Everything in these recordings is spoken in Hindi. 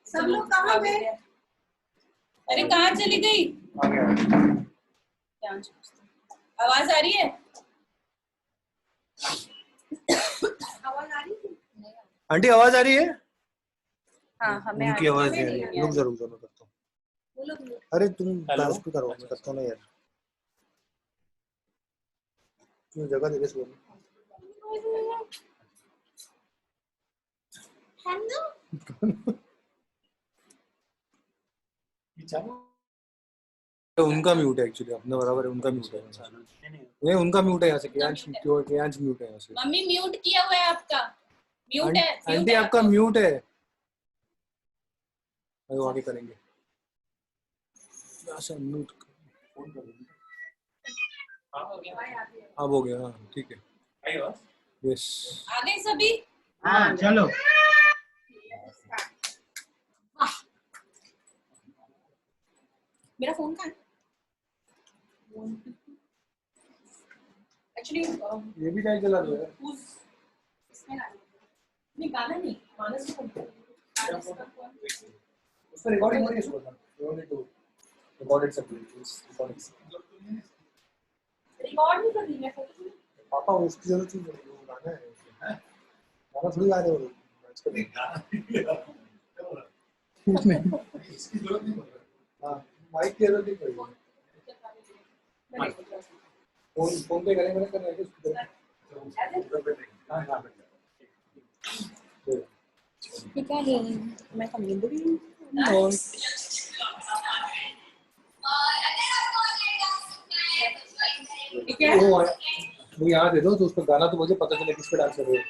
सब लोग कहाँ गए? अरे कहाँ चली गई? आवाज आ रही है? आवाज आ रही है? आंटी आवाज आ रही है? हाँ हमें उनकी आवाज नहीं आ रही है। रुक जा मैं करता हूँ। अरे तुम डांस पे करो, मैं करता हूँ ना यार। तुम जगह दे दे स्लो में। उनका म्यूट है एक्चुअली, अपना बराबर है, उनका म्यूट है। नहीं उनका म्यूट है यहाँ से, क्यांश म्यूट है यहाँ से। मम्मी म्यूट किया हुआ है आपका, म्यूट है। आंटी आपका म्यूट है। वो आगे करेंगे। यहाँ से म्यूट फोन कर देंगे। अब हो गया, हाँ ठीक है। यस आ गए सभी? हाँ चलो। मेरा फोन कहाँ है? एक्चुअली ये भी टाइम चला दो यार। नहीं गाना नहीं, मानस को उसका रिकॉर्डिंग हो रही है इसको ना। You need to record it separately. Record नहीं कर रही मैं फोटो। पापा उसकी जरूरत नहीं है, वो गाना है। गाना थोड़ी गा रहे हो इसको। नहीं इसकी जरूरत नहीं पड़ रहा। हाँ माइक की जरूरत नहीं पड़ेगी। फोन पे करेंगे ना, करना है इसको। हाँ हाँ ठीक है मैं समझ रही हूँ। ठीक है वो यहाँ दे दो तो उसको गाना तो मुझे पता चले किस पे डांस कर रहे हो।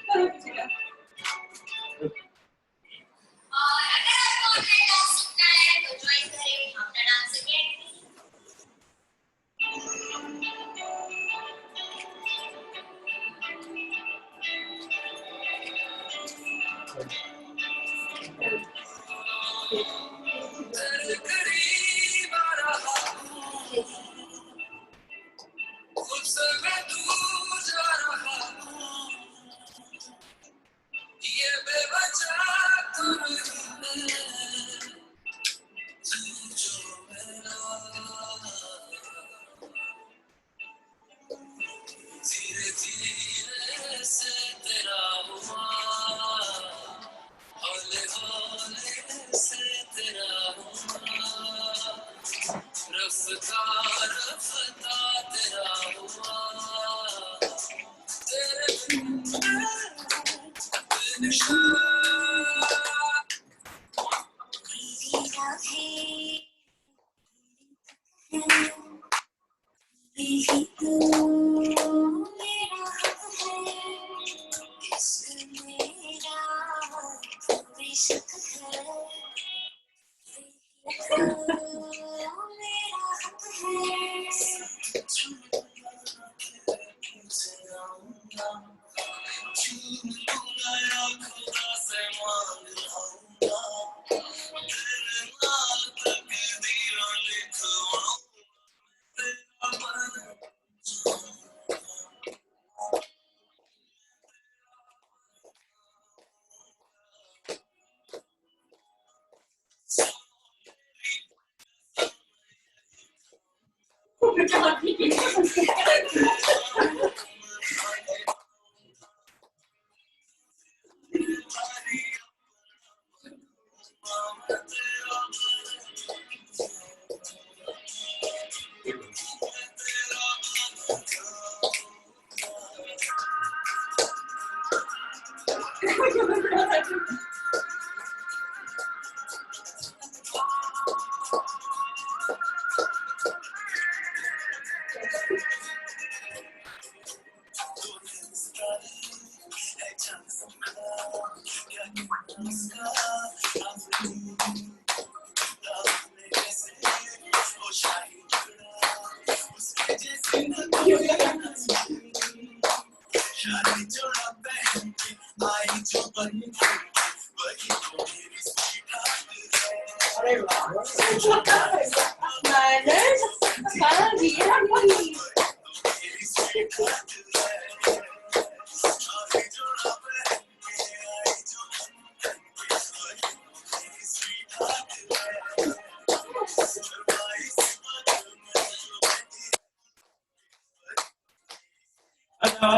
आ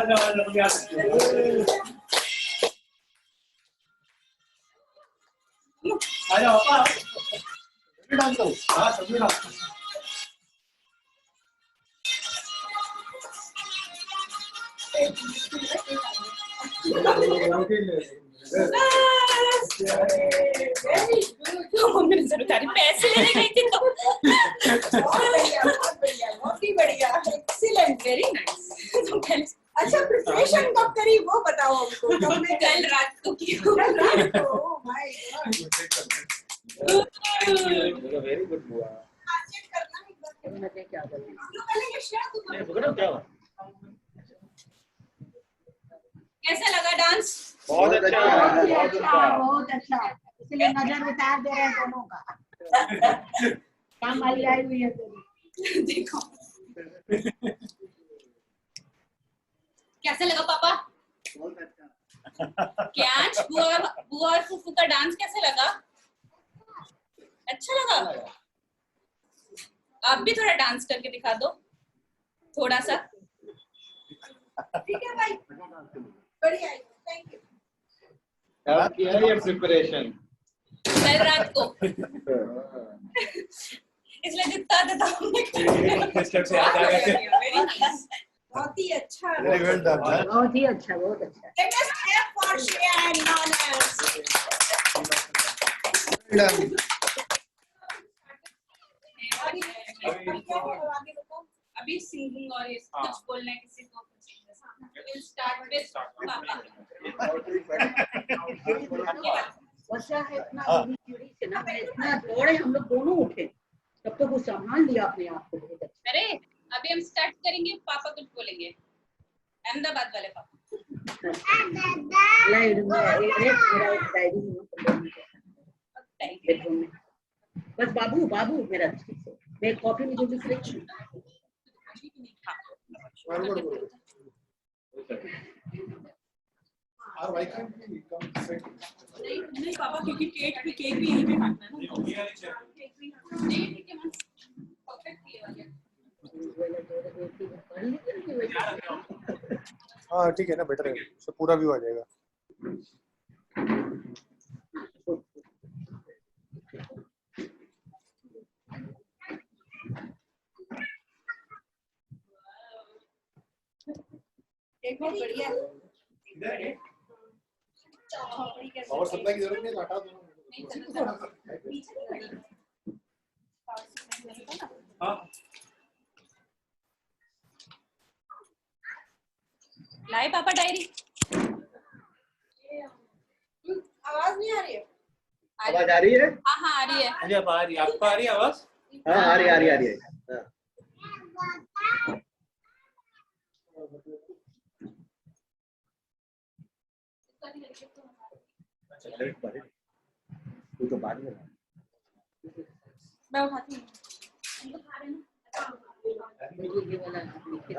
सकते हो। आ जाओ पापा, डांस करो। हाँ सभी डांस करो। मेरे से उतारी पैसे लेने गई थी तो बहुत ही बढ़िया, एक्सीलेंट, वेरी नाइस। अच्छा प्रिपरेशन कब करी वो बताओ हमको। कब में कल रात को की कल रात को, oh my God. Very good बुआ। चेक करना एक बार। मैं क्या करूँ? तो पहले ये शेयर तुम नहीं पकड़ो क्या हुआ? कैसा लगा डांस? बहुत अच्छा, बहुत अच्छा। बहुत अच्छा। इसलिए नजर उतार दे रहे हैं दोनों का। काम वाली आई हुई है तेरी। देखो कैसा लगा पापा? बहुत अच्छा। क्या बुआ और फूफू का डांस कैसे लगा? अच्छा लगा? आप भी थोड़ा डांस करके दिखा दो, थोड़ा सा। ठीक है भाई, बढ़िया, थैंक यू। क्या किया है ये प्रिपरेशन? कल रात को इसलिए जितना देता हमने स्टेप से याद आ गया। Very nice. बहुत ही अच्छा। Very well done. बहुत ही अच्छा, बहुत अच्छा। Let us clap for Shreya and Manas. अभी क्या है, आगे बताओ। अभी सिंगिंग और ये कुछ बोलना है किसी को? We'll start with पापा। वर्षा है इतना चिड़ी से ना, मैं इतना दौड़े, हम लोग दोनों उठे, तब तो वो संभाल लिया अपने आप को बहुत अच्छा। अरे अभी हम स्टार्ट करेंगे, पापा कुछ बोलेंगे, अहमदाबाद वाले पापा। बस बाबू बाबू मेरा ठीक से, मैं कॉफी में जो लिख रही हूँ। नहीं पापा, क्योंकि केक भी यहीं पे काटना है ना। नहीं ठीक है मैम, परफेक्ट ये वाला। हाँ ठीक है ना, बेटर है, उससे पूरा व्यू आ जाएगा। एक बहुत बढ़िया। और सप्लाई की जरूरत नहीं है, हटा दो। हाँ लाए पापा डायरी? आवाज नहीं आ रही है। आवाज आ रही है? हाँ हाँ आ रही है। मुझे अब आ रही है, आपको आ रही है आवाज? हाँ आ रही है, आ रही है, आ रही है। तू तो बाद में मैं उठाती हूँ। उनको खा रहे ना।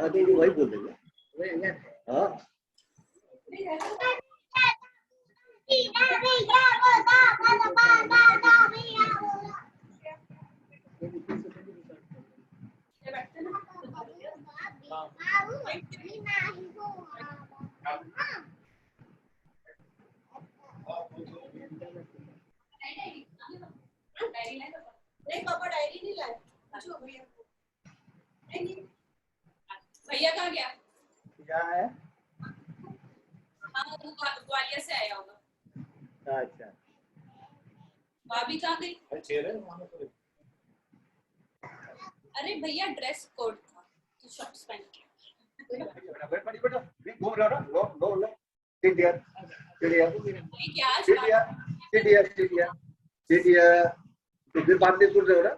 हाँ दीदी वही बोल देंगे। हाँ नहीं पापा डायरी नहीं लाए। पूछो भैया को। नहीं भैया कहाँ गया? क्या है? हाँ वो ग्वालियर से आया होगा। अच्छा भाभी कहाँ गई? चेयर है वहाँ पे। अरे भैया ड्रेस कोड था तो शॉर्ट्स पहन के। बेटा घूम रहा ना, लो लो लो, sit here, sit here, ये क्या आज sit here, sit here, sit here, sit here। तो फिर बात नहीं सुन रहे हो ना?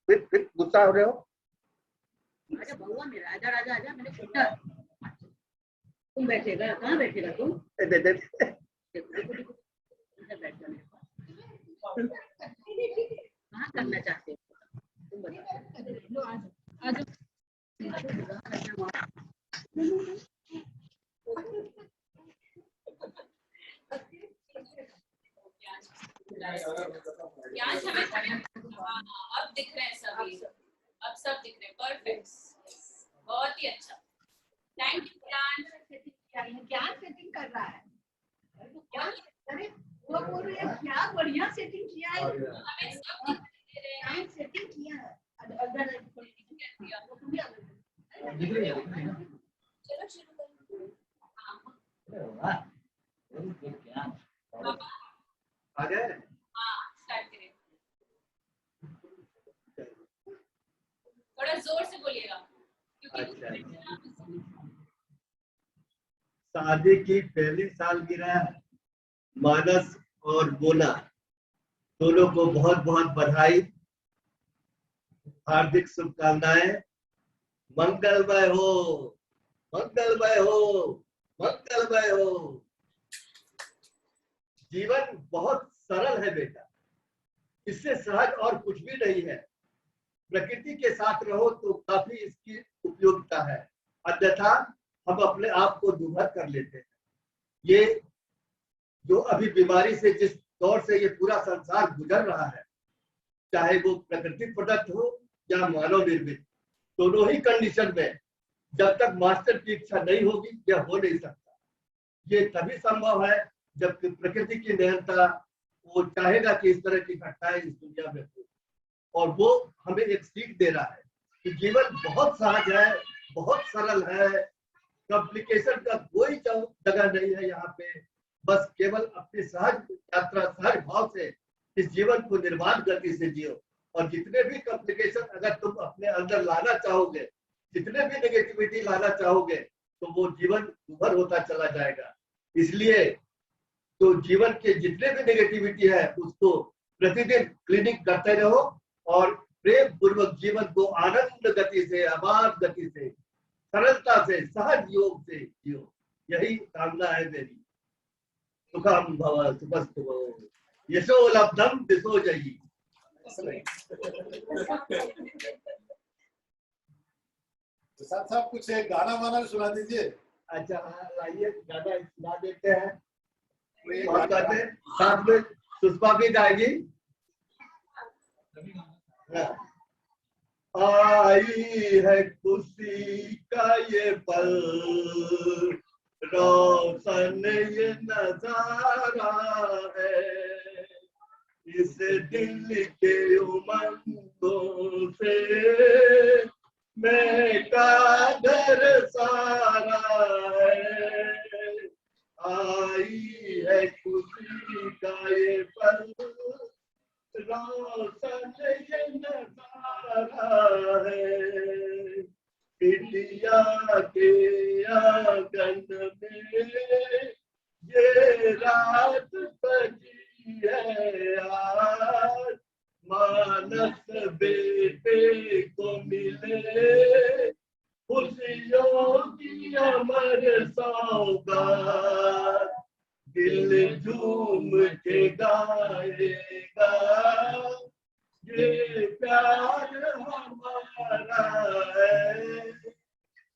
फिर गुस्सा हो रहे हो? अरे भगवान मेरा, आजा आजा आजा, मैंने पूछा तुम बैठेगा, कहाँ बैठेगा तुम? दे दे बैठ जा मेरे पास। कहाँ करना चाहते हो तुम बताओ। आज यहाँ हमें अब दिख रहे हैं सभी। अब दिख रहे हैं, परफेक्ट, बहुत ही अच्छा, थैंक यू ज्ञान। क्या सेटिंग कर रहा है? क्या अरे वो बोल रही है क्या बढ़िया सेटिंग किया है, हमें सब दिखाई दे रहे हैं, सेटिंग किया है अगर चलो शुरू करो। आ गए? हाँ स्टार्ट करें, थोड़ा जोर से बोलिएगा क्योंकि शादी की पहली सालगिरह मानस और मोना दोनों को बहुत बहुत बधाई, हार्दिक शुभकामनाएं। मंगलमय हो, मंगलमय हो, मंगलमय हो। जीवन बहुत सरल है बेटा, इससे सहज और कुछ भी नहीं है। प्रकृति के साथ रहो तो काफी इसकी उपयोगिता है, अन्यथा हम अपने आप को दुर्भर कर लेते हैं। ये जो अभी बीमारी से जिस दौर से ये पूरा संसार गुजर रहा है, चाहे वो प्रकृति प्रदत्त हो या मानव निर्मित, दोनों ही कंडीशन में जब तक मास्टर की इच्छा नहीं होगी यह हो नहीं सकता। ये तभी संभव है जब प्रकृति की नियंत्रण वो चाहेगा कि इस तरह की घटनाएं इस दुनिया में हो, और वो हमें एक सीख दे रहा है कि जीवन बहुत सहज है, बहुत सरल है, कॉम्प्लिकेशन का कोई जगह नहीं है यहाँ पे। बस केवल अपनी सहज यात्रा सहज भाव से इस जीवन को निर्बाध गति से जियो, और जितने भी कॉम्प्लिकेशन अगर तुम अपने अंदर लाना चाहोगे, जितने भी नेगेटिविटी लाना चाहोगे, तो वो जीवन दुर्भर होता चला जाएगा। इसलिए तो जीवन के जितने भी नेगेटिविटी है उसको प्रतिदिन क्लीनिंग करते रहो और प्रेम पूर्वक जीवन को आनंद गति से, अबाध गति से, सरलता से, सहज योग से जियो। यही कामना है मेरी। सुखम भव, सुखस्तु भव, यशो लब्धम दिशो जयी। प्रसाद साहब कुछ एक गाना वाना भी सुना दीजिए। अच्छा लाइए गाना सुना देते हैं। और कहते हैं साथ में सुषमा भी गाएगी। आई है खुशी का ये पल, रोशन ये नजारा है, इस दिल के उमंगों से मैं कादर सारा है। आई है खुशी का ये पल, रोशन ये नजारा है, इंडिया के आंगन में ये रात सजी है आज, मानस बेटे को मिले खुशियों की अमर सौगात, दिल झूम के गाएगा ये प्यार हमारा है।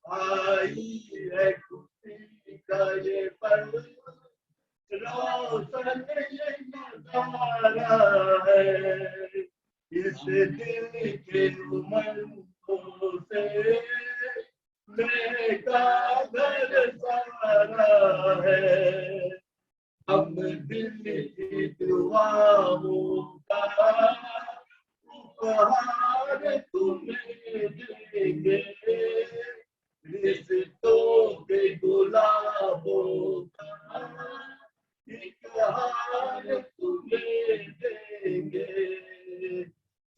आई है खुशी का ये पल, रोशन ये नजारा है, इस दिल के उमंगों से मैं कादर सारा है। हम दिल की दुआओं का उपहार तुम्हें देंगे, रिश्तों के गुलाबों का एक हार तुम्हें देंगे,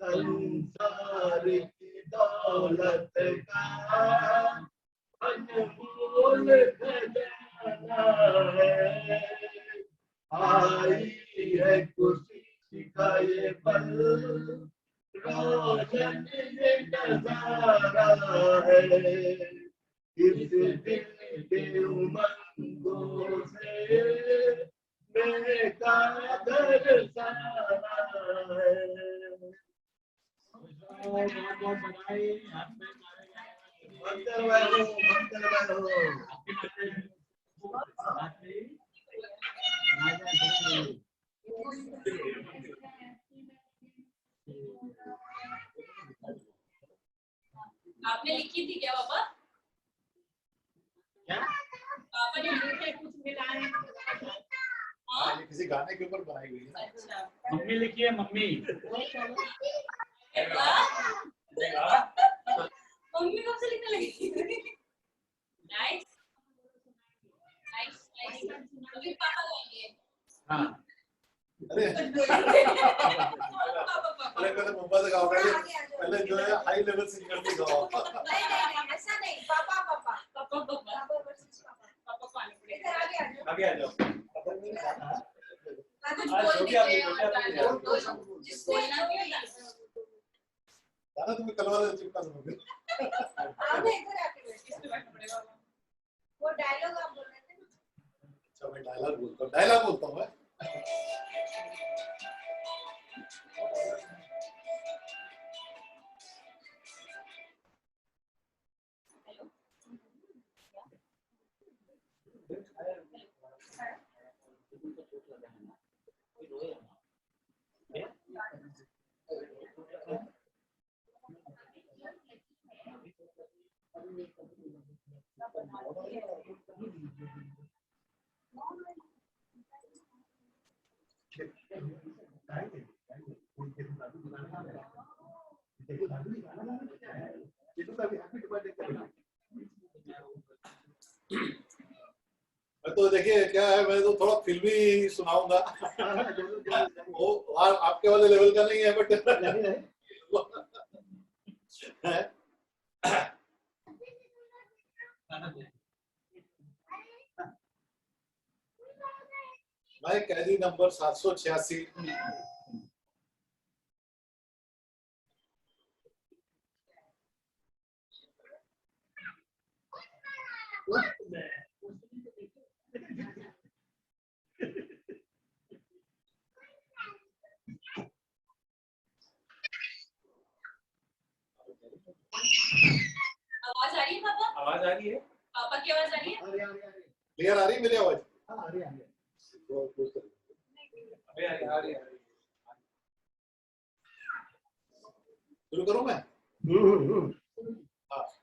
संसार की दौलत का अनमोल खजाना है। आई है खुशी का ये पल, रोशन ये नजारा है, इस दिल के उमंगों से मैं कादर सारा है। मंगलमय हो, मंगलमय हो। आपने लिखी थी क्या पापा? क्या पापा ने लिखे कुछ मिला है? हाँ? ये किसी गाने के ऊपर बनाई हुई है। अच्छा। मम्मी लिखी है मम्मी। मम्मी कब से लिखने लगी? Nice nice nice. अभी पापा गाएंगे। हाँ अरे पापा अरे पहले मुंबई से गाओ, पहले आगे आ जाओ। पहले जो है हाई लेवल सिंगर से गाओ। नहीं ऐसा नहीं पापा पापा पापा पापा पापा वर्सेस पापा पापा पानी पड़ेगा। इधर आगे आ जाओ। आगे आ जाओ। कुछ हाँ, बोल जो भी दीजिए आपने- और जो भी आपने डायलॉग बोला। बोल जिसको बोलना भी है। दादा तुम्हें कल वाले चिपका दूंगा। आओ ना इधर आके बैठो। किस पे बैठना पड़ेगा? वो डायलॉग आप बोल रहे थे ना। अच्छा मैं डायलॉग बोलता हूँ, डायलॉग बोलता हूँ मैं। मैं तो देखिए क्या है, मैं तो थोड़ा फिल्मी सुनाऊंगा। वो आपके वाले लेवल का नहीं है बट मैं कैदी नंबर 786 आवाज आ रही है पापा? आवाज आ रही है? पापा की आवाज आ रही है? क्लियर आ रही है मेरी आवाज? अभी आ रही है। शुरू करूं मैं? हाँ।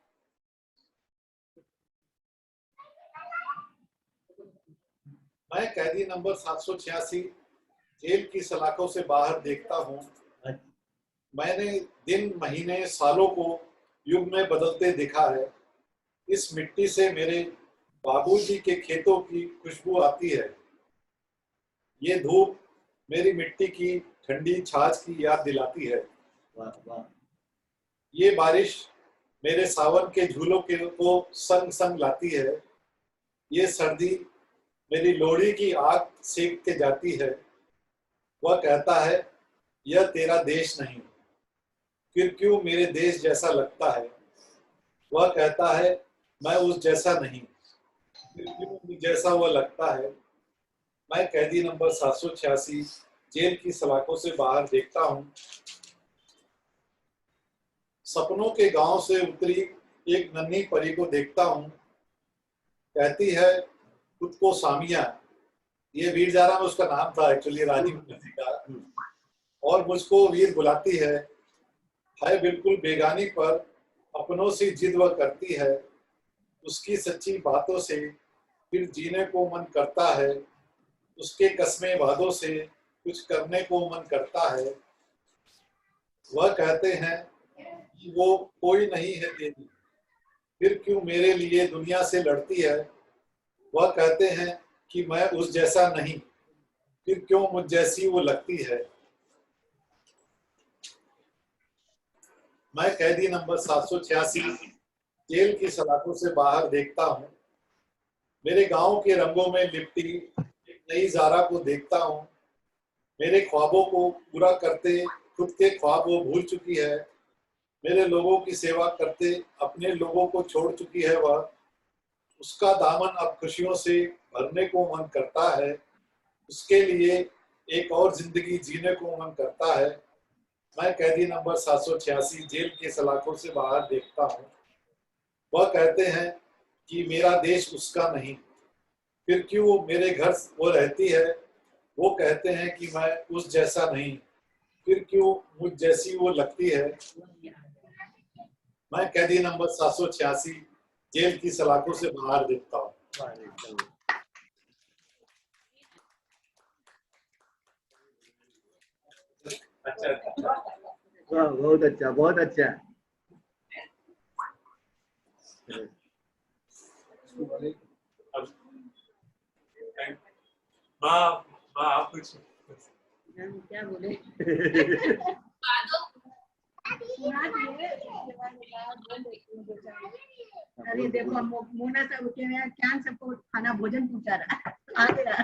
मैं कैदी नंबर 786 जेल की सलाखों से बाहर देखता हूँ। मैंने दिन महीने सालों को युग में बदलते देखा है। इस मिट्टी से मेरे बाबूजी के खेतों की खुशबू आती है। ये धूप मेरी मिट्टी की ठंडी छाछ की याद दिलाती है। ये बारिश मेरे सावन के झूलों को संग संग लाती है। ये सर्दी मेरी लोहड़ी की आग सेक के जाती है। वह कहता है यह तेरा देश नहीं, फिर क्यों मेरे देश जैसा लगता है। वह कहता है मैं उस जैसा नहीं, फिर क्यों मुझ जैसा वह लगता है। मैं कैदी नंबर 786 जेल की सलाखों से बाहर देखता हूँ। सपनों के गांव से उतरी एक नन्ही परी को देखता हूँ। कहती है खुद को सामिया, ये वीर जारा में उसका नाम था एक्चुअली, राजीव मुखर्जी का, और मुझको वीर बुलाती है बिल्कुल बेगानी पर अपनों से जिद वह करती है। उसकी सच्ची बातों से फिर जीने को मन करता है। उसके कस्मे वादों से कुछ करने को मन करता है। वह कहते हैं कि वो कोई नहीं है तेरी, फिर क्यों मेरे लिए दुनिया से लड़ती है। वह कहते हैं कि मैं उस जैसा नहीं, फिर क्यों मुझ जैसी वो लगती है। मैं कैदी नंबर 786 जेल की सलाखों से बाहर देखता हूँ। मेरे गांव के रंगों में लिपटी एक नई जारा को देखता हूँ। मेरे ख्वाबों को पूरा करते खुद के ख्वाब वो भूल चुकी है। मेरे लोगों की सेवा करते अपने लोगों को छोड़ चुकी है वह। उसका दामन अब खुशियों से भरने को मन करता है। उसके लिए एक और जिंदगी जीने को मन करता है। मैं कैदी नंबर 786 जेल के सलाखों से बाहर देखता हूँ। वह कहते हैं कि मेरा देश उसका नहीं, फिर क्यों मेरे घर वो रहती है। वो कहते हैं कि मैं उस जैसा नहीं, फिर क्यों मुझ जैसी वो लगती है। मैं कैदी नंबर 786 जेल की सलाखों से बाहर देखता हूँ। अच्छा वाह, बहुत अच्छा, बहुत अच्छा। माँ आप कुछ क्या बोले? अरे देखो मोना सब क्या सबको खाना भोजन पहुंचा रहा है। आगे रहा।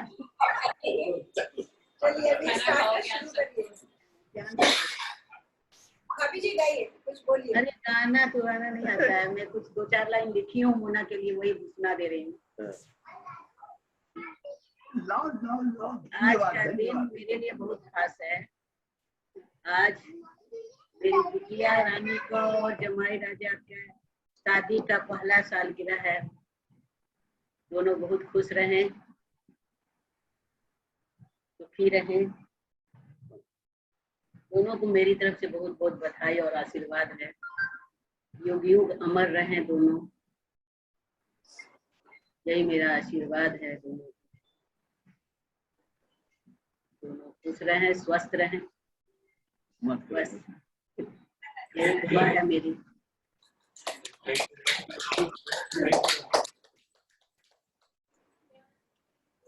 चलिए अभी स्टार्ट शुरू करिए। भाभी जी गाइए, कुछ बोलिए। अरे गाना तो गाना नहीं आता है, मैं कुछ 2-4 लाइन लिखी हूँ मोना के लिए, वही सुना दे रही हूँ। आज का दिन मेरे लिए बहुत खास है। आज मेरी बिटिया रानी को और जमाई राजा के शादी का पहला सालगिरह है। दोनों बहुत खुश रहें, सुखी रहें। दोनों को मेरी तरफ से बहुत बहुत बधाई और आशीर्वाद है। युग युग अमर रहें दोनों, यही मेरा आशीर्वाद है। दोनों खुश रहें, स्वस्थ रहें, बस यही दुआ है मेरी।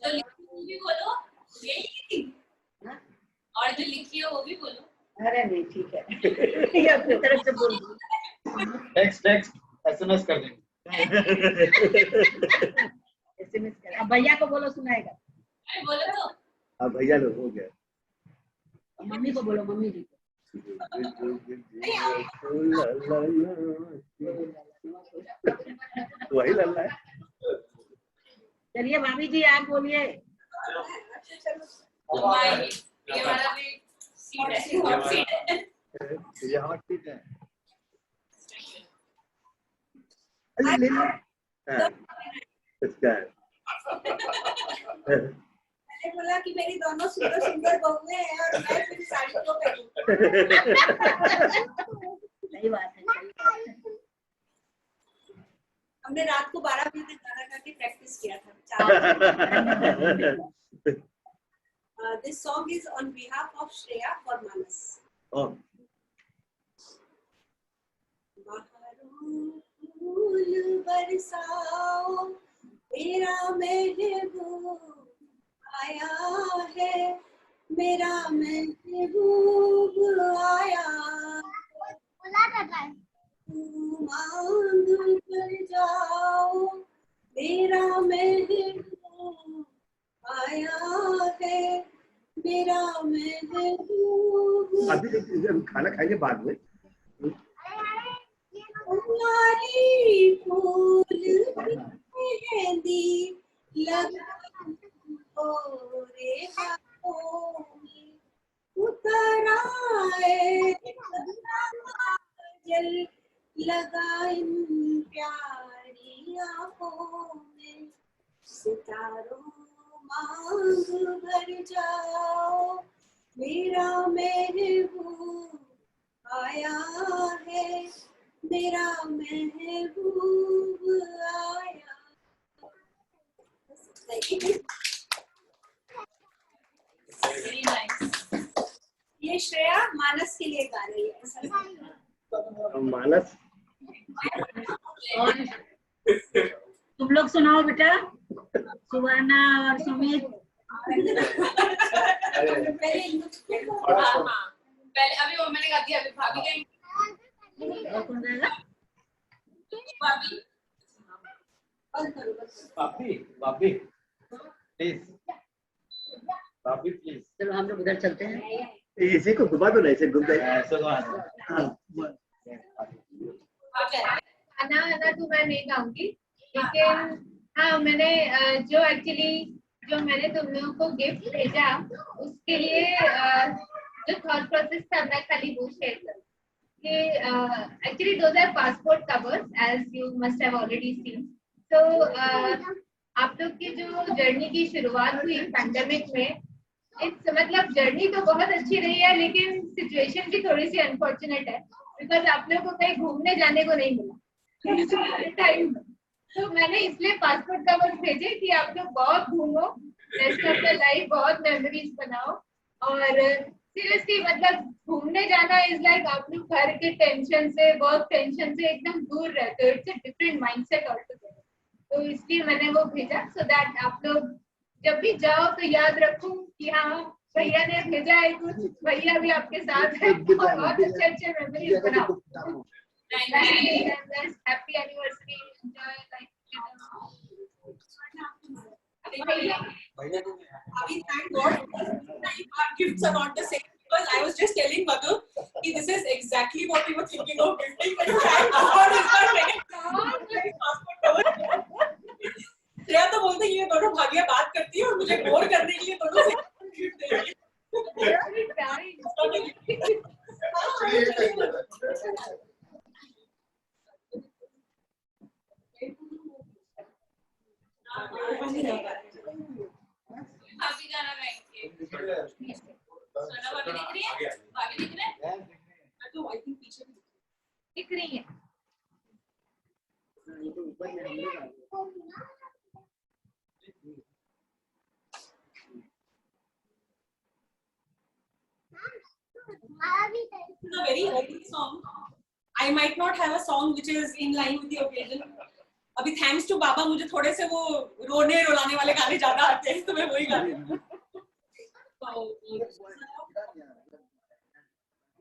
जो लिखी वो भी बोलो, और जो लिखी है वो भी बोलो। अरे नहीं, ठीक है। ये अपनी तरफ से बोल दो। नेक्स्ट एसएमएस कर देंगे। एसएमएस कर। अब भैया को बोलो, सुनाएगा। अरे बोलो तो। अब भैया लोग हो गया। मम्मी को बोलो, मम्मी जी को। वही लल्ला है। चलिए भाभी जी आप बोलिए। ये हमारा भी सीट है। ये हमारा ठीक है। अरे ले लो। हाँ, इसका है। मैंने बोला कि मेरी दोनों सुंदर सुंदर बहुएं हैं और मैं फिर साड़ी को पहनूं। सही बात है। हमने रात को 12 बजे तक गाना गा के प्रैक्टिस किया था। This song is on behalf of Shreya for Manas. Oh. फूल बरसाओ, मेरा महबूब आया है, मेरा महबूब आया। मांग कर जाओ, मेरा महबूब आया है, मेरा महबूब। अभी खाना खाएंगे बाद में। तुम्हारी फूल मेहंदी लगा रे हाथों में, उतर आए जल लगा इन प्यारी आँखों में। सितारों मांग भर जाओ, मेरा महबूब आया है, मेरा महबूब आया। Very nice. ये श्रेया मानस के लिए गा रही है। मानस और तुम लोग सुनाओ बेटा, सुवर्णा और सुमित। पहले अभी वो मैंने गा दिया, अभी भाभी गाएंगे। और कौन गाएगा? भाभी भाभी प्लीज, भाभी प्लीज। चलो हम लोग उधर चलते हैं। इसी को घुमा दो ना, इसे घुम जाए। ऐसा तो खाना वाना तो मैं नहीं गाऊंगी, लेकिन हाँ मैंने जो मैंने तुम लोगों को गिफ्ट भेजा उसके लिए जो थॉट प्रोसेस था मैं खाली वो शेयर करूँ कि actually those are passport covers as you must have already seen. तो आप लोग की जो जर्नी की शुरुआत हुई पैंडेमिक में, मतलब जर्नी तो बहुत अच्छी रही है लेकिन सिचुएशन भी थोड़ी सी अनफॉर्चुनेट है। बिकॉज आप लोग को कहीं घूमने जाने को नहीं मिला टाइम। तो मैंने इसलिए पासपोर्ट का वर्क भेजे कि आप लोग बहुत घूमो, रेस्ट ऑफ द लाइफ बहुत मेमोरीज बनाओ। और सीरियसली मतलब घूमने जाना इज लाइक आप लोग घर के टेंशन से, वर्क टेंशन से एकदम दूर रहते हो। It's a different mindset altogether. तो इसलिए मैंने वो भेजा सो दैट आप लोग जब भी जाओ तो याद रखो कि हाँ भैया ने भेजा है कुछ, भैया भी आपके साथ है और बहुत अच्छे अच्छे मेमोरीज बनाओ। Happy anniversary, enjoy life together. Abhi, thank God our gifts are not the same, because I was just telling Madhu कि this is exactly what we were thinking of gifting, but thank God is not getting passport cover। Shreya तो बोलते ये दोनों भाभियां बात करती है और मुझे बोर करने के लिए दोनों से गिफ्ट दे रही भाभी गाना गाएंगे। सोना भाभी दिख रही है? भाभी दिख रहे हैं? तो आई थिंक पीछे दिख रही है। This is a very old song. I might not have a song which is in line with the occasion. अभी थैंक्स टू बाबा मुझे थोड़े से वो रोने रुलाने वाले गाने ज्यादा आते हैं, तो मैं वही गा रही हूँ।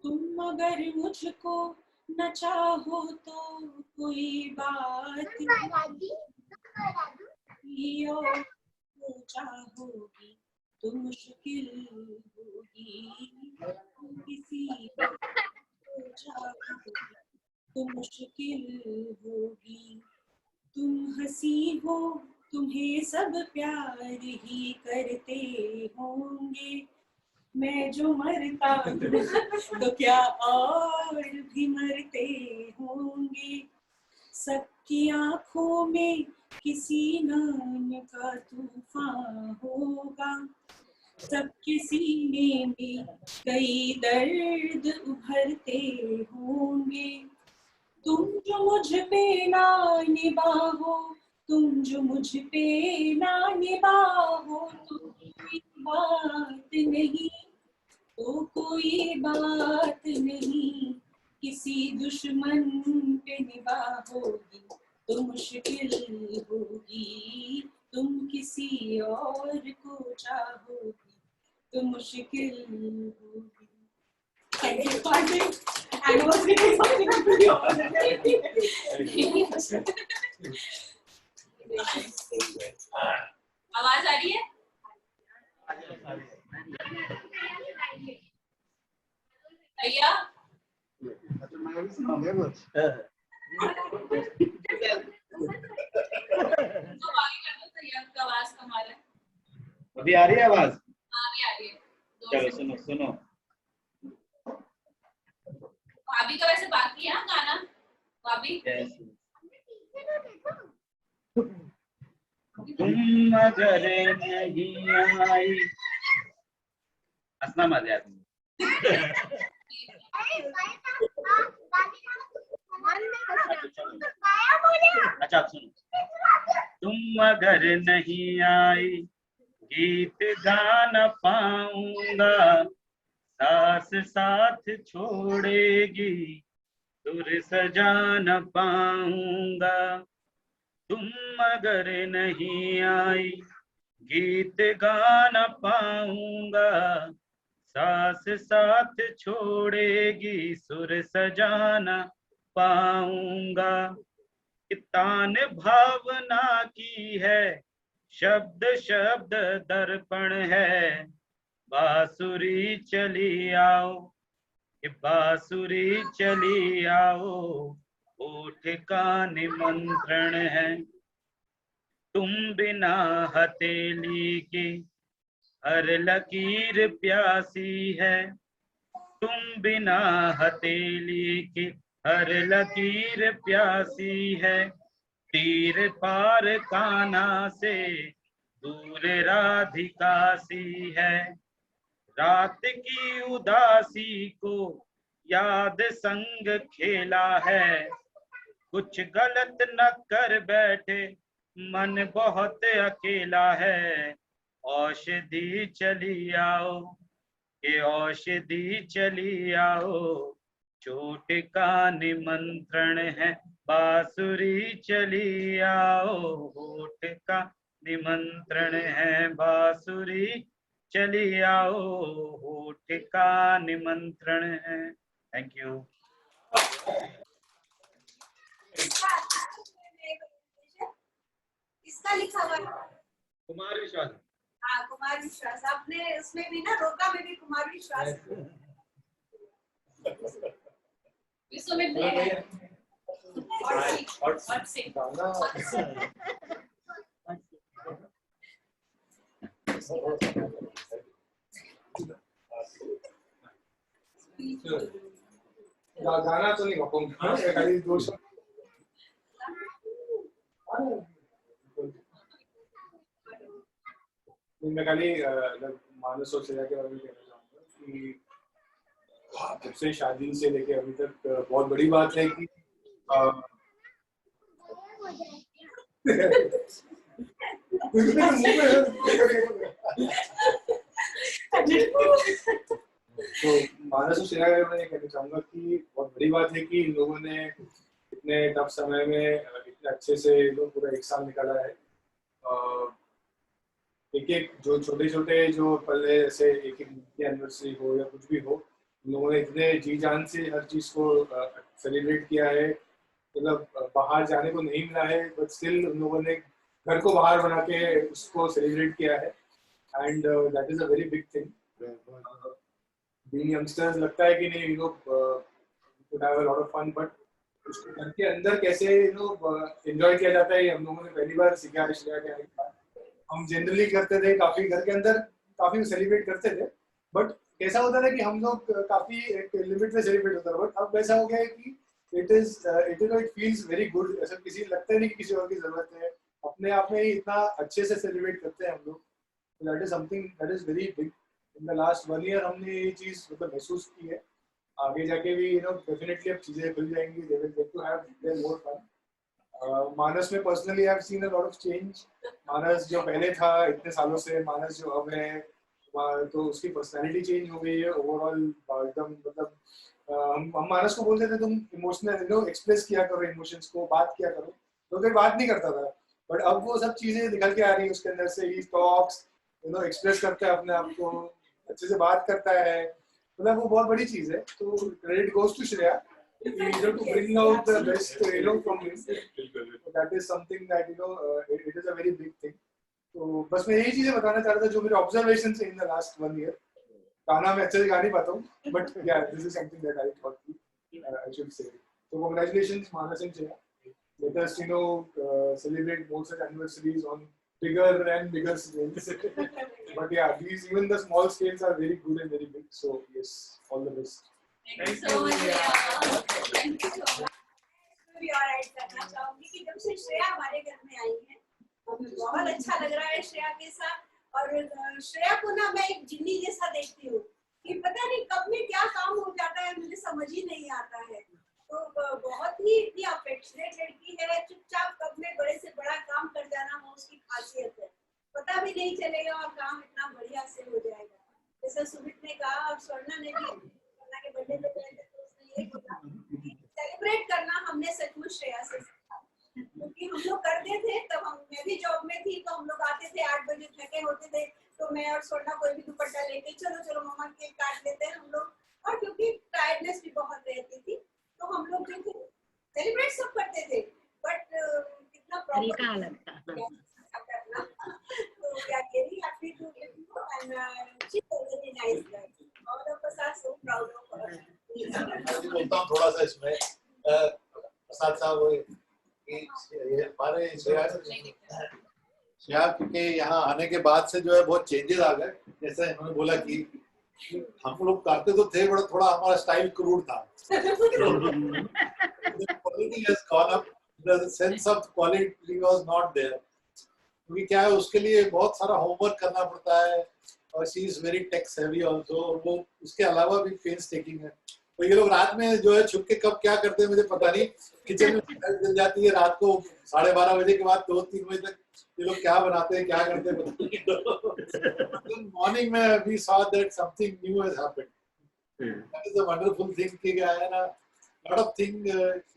तुम अगर मुझको न चाहो तो कोई बात नहीं, और चाहोगी तो मुश्किल होगी, किसी को चाहोगी तो मुश्किल होगी। तुम हंसी हो, तुम्हें सब प्यार ही करते होंगे, मैं जो मरता हूँ तो क्या और भी मरते होंगे। सबकी आंखों में किसी नाम का तूफान होगा, सबके सीने में कई दर्द उभरते होंगे। तुम जो मुझ पे ना निभाओ, तुम जो मुझ पे ना निभाओ, तो कोई बात नहीं, तो कोई बात नहीं। किसी दुश्मन पे निभाओगी तो मुश्किल होगी, तुम किसी और को चाहोगी तो मुश्किल होगी। Thank you for this anniversary is something pretty आवाज आ रही है? भैया आवाज कमाल है। अभी आ रही है आवाज? हाँ अभी आ रही है। चलो सुनो सुनो। भाभी का वैसे बाकी है गाना? भाभी तुम अगर नहीं आई, हंसना मत यार। अच्छा सुनो। तुम अगर नहीं आई गीत गा न पाऊंगा, सास साथ छोड़ेगी सुर सजा न पाऊंगा। तुम अगर नहीं आई गीत गा न पाऊंगा, सास साथ छोड़ेगी सुर सजा न पाऊंगा। तान भावना की है, शब्द शब्द दर्पण है, बांसुरी चली आओ, बांसुरी चली आओ, ओठ का निमंत्रण है। तुम बिना हथेली के हर लकीर प्यासी है, तुम बिना हथेली के हर लकीर प्यासी है। तीर पार कान्हा से दूर राधिका सी है, रात की उदासी को याद संग खेला है, कुछ गलत न कर बैठे, मन बहुत अकेला है। औषधि चली आओ, ये औषधि चली आओ, चोट का निमंत्रण है, बांसुरी चली आओ, होठ का निमंत्रण है, बांसुरी चली आओ, होठ का निमंत्रण है। Thank you. किसका लिखा हुआ है? कुमार विश्वास। हाँ, कुमार विश्वास। आपने उसमें भी ना, रोका में भी कुमार विश्वास। विश्वमित्र और सिंह गाना तो नहीं गा पाऊंगा, खाली दो शब्द। मैं खाली मानस और श्रेया के बारे में कहना चाहूंगा कि जब से शादी से लेके अभी तक बहुत बड़ी बात है कि तो मानस और श्रेया के बारे में कहना चाहूंगा कि बहुत बड़ी बात है कि इन लोगों ने इतने टफ समय में इतने अच्छे से लोग पूरा एक साल निकाला है। एक एक जो छोटे छोटे जो पल है, जैसे एक एनिवर्सरी हो या कुछ भी हो, इन लोगों ने इतने जी जान से हर चीज को सेलिब्रेट किया है। मतलब बाहर जाने को नहीं मिला है, बट स्टिल उन लोगों ने घर को बाहर बना के उसको सेलिब्रेट किया है, and that is a very big thing. Being youngsters लगता है कि नहीं, you know could have a lot of fun, but उसको घर के अंदर कैसे एंजॉय किया जाता है, हम लोगों ने पहली बार सीखा है श्रेया के आने के बाद। हम जनरली करते थे, काफी घर के अंदर काफी सेलिब्रेट करते थे, बट कैसा होता था कि हम लोग काफी एक लिमिट में सेलिब्रेट होता था, बट अब ऐसा हो गया है कि इट फील्स वेरी गुड। ऐसा किसी लगता नहीं कि किसी और की जरूरत है, अपने आप में ही इतना अच्छे से सेलिब्रेट करते हैं हम लोग। That is something that is very big. In the last 1 year हमने ये चीज मतलब महसूस की है। आगे जाके भी डेफिनेटली अब चीजें खुल जाएंगी, they will get to have their more fun. Manas में personally I have seen a lot of change. Manas जो पहले था इतने सालों से, मानस जो अब है, तो उसकी पर्सनालिटी चेंज हो गई है ओवरऑल एकदम। मतलब हम मानस को बोलते थे तुम इमोशनल एक्सप्रेस किया करो, इमोशंस को बात किया करो, तो कोई बात नहीं करता था, बट अब वो सब चीजें निकल के आ रही है उसके अंदर से। ही टॉक्स, एक्सप्रेस करता है अपने आप को, अच्छे से बात करता है, मतलब वो बहुत बड़ी चीज है। तो credit goes to Shreya to bring out the best from him. That is something that it is a very big thing. तो बस मैं यही चीजें बताना चाह रहा था जो मेरे ऑब्जर्वेशन है इन द लास्ट 1 ईयर। गाना मैं अच्छे से गा नहीं पाता हूँ, but yeah this is something that I thought I should say. तो congratulations Manas and Shreya. Let us celebrate more such anniversaries on bigger and bigger scales. But yeah, these even the small scales are very good and very big. So yes, all the best. Thank you so much. Thank you so much. मैं भी और ऐड करना चाहूंगी कि जब से श्रेया हमारे घर में आई है, हमें बहुत अच्छा लग रहा है श्रेया के साथ। और श्रेया को ना मैं एक जिन्नी जैसा देखती हूँ कि पता नहीं कब में क्या काम हो जाता है, मुझे समझ ही नहीं आता है। तो बहुत ही इतनी अफेक्शनेट लड़की है, चुपचाप कब में बड़े से बड़ा काम कर जाना वो उसकी खासियत है। पता भी नहीं चलेगा और काम इतना बढ़िया से हो जाएगा। जैसे सुमित ने कहा और स्वर्णा ने भी, स्वर्णा के बर्थडे पे गए थे तो उसने ये बोला सेलिब्रेट करना हमने सचमुच श्रेया से सीखा, क्योंकि हम लोग करते थे तब मैं भी जॉब में थी, तो हम लोग आते थे 8 बजे थके होते थे, तो मैं और स्वर्णा कोई भी दुपट्टा लेके चलो मम्मा केक काट लेते हैं हम लोग। और क्योंकि टायर्डनेस भी बहुत रहती थी, तो हम लोग जो थे सेलिब्रेट सब करते थे, बट कितना प्रॉपर लगता करना। तो we are very happy to meet you and she is very nice guy. All of us are so proud of her. मैं बोलता हूँ थोड़ा सा इसमें प्रसाद साहब, वो कि हमारे श्रेया क्योंकि यहाँ आने के बाद से जो है बहुत चेंजेस आ गए। जैसे उन्होंने बोला कि हम लोग करते तो थे, बड़ा थोड़ा हमारा स्टाइल क्रूड था। Quality has gone up, the sense of quality was not there. क्योंकि क्या है, उसके लिए बहुत सारा होमवर्क करना पड़ता है, और she is very tech savvy also। वो उसके अलावा भी पेंस टेकिंग है, तो ये लोग रात में जो है छुप के कब क्या करते हैं मुझे पता नहीं। किचन में लाइट जल जाती है रात को 12:30 बजे के बाद 2-3 बजे तक ये लोग क्या बनाते हैं क्या करते हैं पता नहीं। मॉर्निंग में we saw that something new has happened. That is a wonderful thing कि क्या है ना, lot of thing he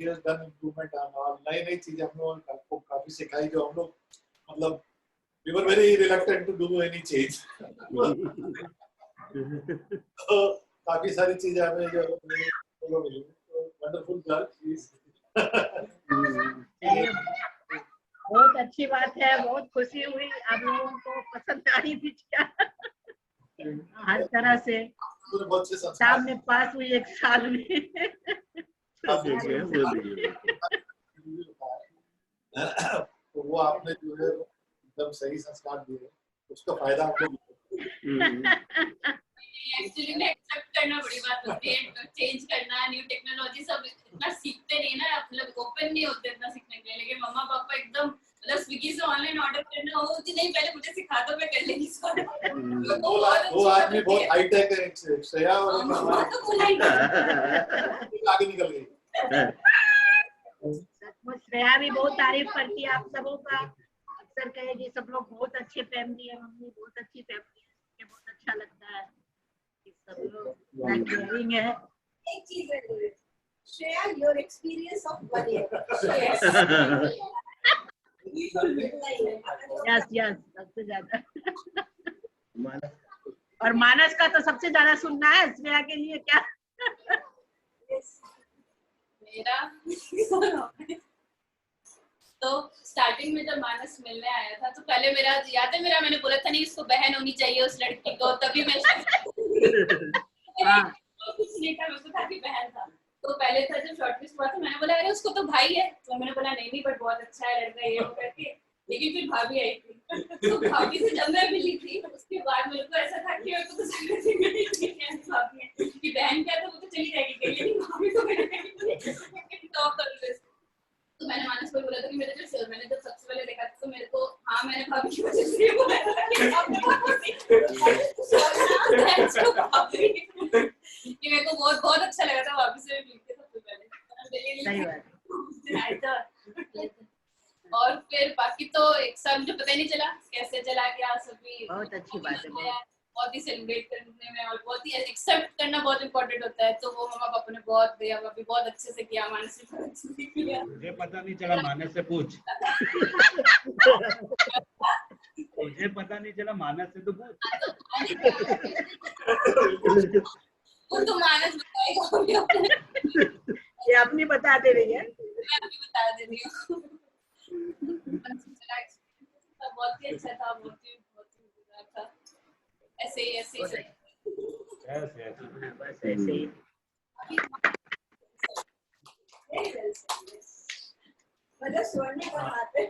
has done improvement on all. नई चीजें हम लोगों को काफी सिखाई जो हम लोग मतलब we were very reluctant to do any change। तो काफी सारी चीजें हमें जो मिली। Wonderful girl. बहुत अच्छी बात है, बहुत खुशी हुई। आप लोगों को पसंद आ रही थी क्या? हर तरह से बहुत से सामने पास हुई 1 साल में। तो वो आपने जो है एकदम सही संस्कार दिए, उसका फायदा आपको। एक्चुअली में एक्सेप्ट करना बड़ी बात होती है। चेंज करना, न्यू टेक्नोलॉजी सब इतना सीखते नहीं ना, मतलब ओपन नहीं होते इतना सीखने के लिए। लेकिन मम्मा पापा एकदम मतलब स्विगी से ऑनलाइन ऑर्डर करना हो कि नहीं पहले मुझे सिखा दो, मैं कर लेंगी सॉरी। वो आदमी बहुत हाई टेक है श्रेया, और आगे निकल गई। सचमुच श्रेया भी बहुत तारीफ करती है आप सबों का। अक्सर कहेगी सब लोग बहुत अच्छे फैमिली है, मम्मी बहुत अच्छी फैमिली है, मुझे बहुत अच्छा लगता है कि सब लोग केयरिंग है। एक चीज है Shreya, your experience of 1 year। Yes सबसे ज्यादा। और मानस का तो सबसे ज्यादा सुनना है श्रेया के लिए क्या? मेरा तो स्टार्टिंग में जब मानस मिलने आया था तो पहले मेरा याद है, मैंने बोला था नहीं इसको बहन होनी चाहिए उस लड़की को, तभी मैं कुछ नहीं था, मेरे को था कि बहन था। तो पहले था जब शॉर्टलिस्ट हुआ था मैंने बोला अरे उसको तो भाई है, तो मैंने बोला नहीं बट बहुत अच्छा है लड़का ये वो करके। लेकिन फिर भाभी आई थी, तो भाभी से जब मैं मिली थी उसके बाद मेरे को ऐसा था कि मेरे को तो समझ नहीं आई कि बहन क्या, तो वो तो चली जाएगी कहीं, लेकिन भाभी तो मेरे टॉप कर। तो मैंने मानस को बोला था कि मैंने जब सबसे पहले देखा तो मेरे को मैंने भाभी की वजह से बोला था कि मेरे को बहुत अच्छा लगा था भाभी से मिलके सबसे पहले। और फिर बाकी तो एक साल मुझे पता ही नहीं चला कैसे चला गया। सभी बहुत अच्छी बात है, बहुत ही सेलिब्रेट करने में और बहुत ही एक्सेप्ट करना बहुत इम्पोर्टेंट होता है। तो वो मम्मा पापा ने बहुत भैया भाभी बहुत अच्छे से किया, मानस से बहुत अच्छे से किया। मुझे पता नहीं चला, मानस से पूछ। मुझे पता नहीं चला, मानस से तो पूछ। वो तो मानस बताएगा। ये अपनी बता दे रही है, मैं अभी बता दे रही हूँ। बहुत ही अच्छा था, बहुत ही मजेदार था। ऐसे ही बस ऐसे ही। मतलब सोने का बात है।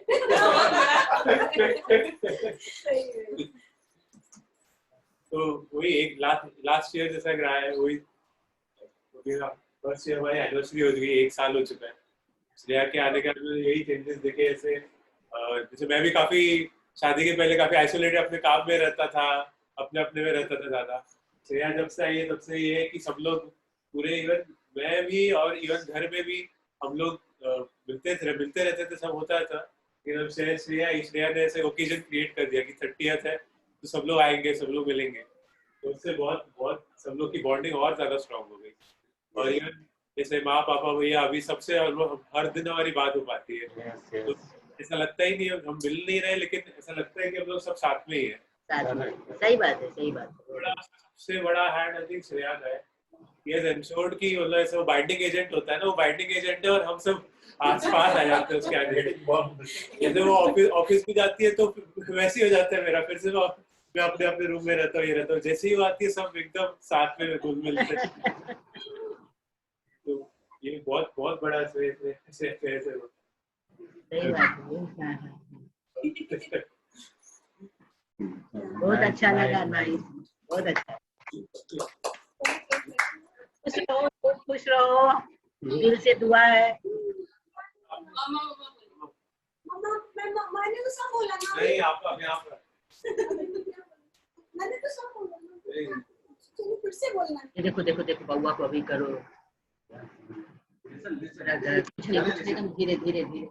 तो वही एक लास्ट ईयर जैसा रहा है, वही फर्स्ट ईयर हमारी एनिवर्सरी हो गई, 1 साल हो चुका है। श्रेया के आने के बाद यही चेंजेस देखे। जैसे मैं भी काफी शादी के पहले काफी आइसोलेटेड अपने काम में रहता था, अपने में रहता था ज्यादा। श्रेया जब से आई है तब से ये है कि सब लोग पूरे, इवन मैं भी और इवन घर में भी हम लोग मिलते रहते थे, सब होता था। जब श्रेया ने ऐसे ओकेजन क्रिएट कर दिया कि 30th है तो सब लोग आएंगे, सब लोग मिलेंगे, तो उससे बहुत सब लोग की बॉन्डिंग और ज्यादा स्ट्रांग हो गई। और इवन जैसे माँ पापा भैया अभी सबसे हर दिन हमारी बात हो पाती है। तो ऐसा लगता ही नहीं हम मिल नहीं रहे, लेकिन ऐसा लगता है कि हम लोग सब साथ में ही है। सही बात है, सही बात है। सबसे बड़ा हैंड आई थिंक श्रेया का है। ये एंश्योर्ड की मतलब ऐसा बाइंडिंग एजेंट होता है ना, वो बाइंडिंग एजेंट है और हम सब आसपास आ जाते हैं उसके आगे। जैसे वो ऑफिस भी जाती है तो वैसे ही हो जाता है मेरा, फिर से मैं अपने रूम में रहता हूँ, ये रहता हूँ, जैसे ही वो आती है सब एकदम साथ में घुल मिलते हैं। तो ये बहुत बड़ा बहुत अच्छा लगा, नाइस, बहुत अच्छा। खुश रहो, दिल से दुआ है। मैंने तो सब बोला ना। नहीं, आपका मैंने तो सब बोला ना। फिर से बोलना। देखो बउआ को अभी करो। धीरे धीरे धीरे।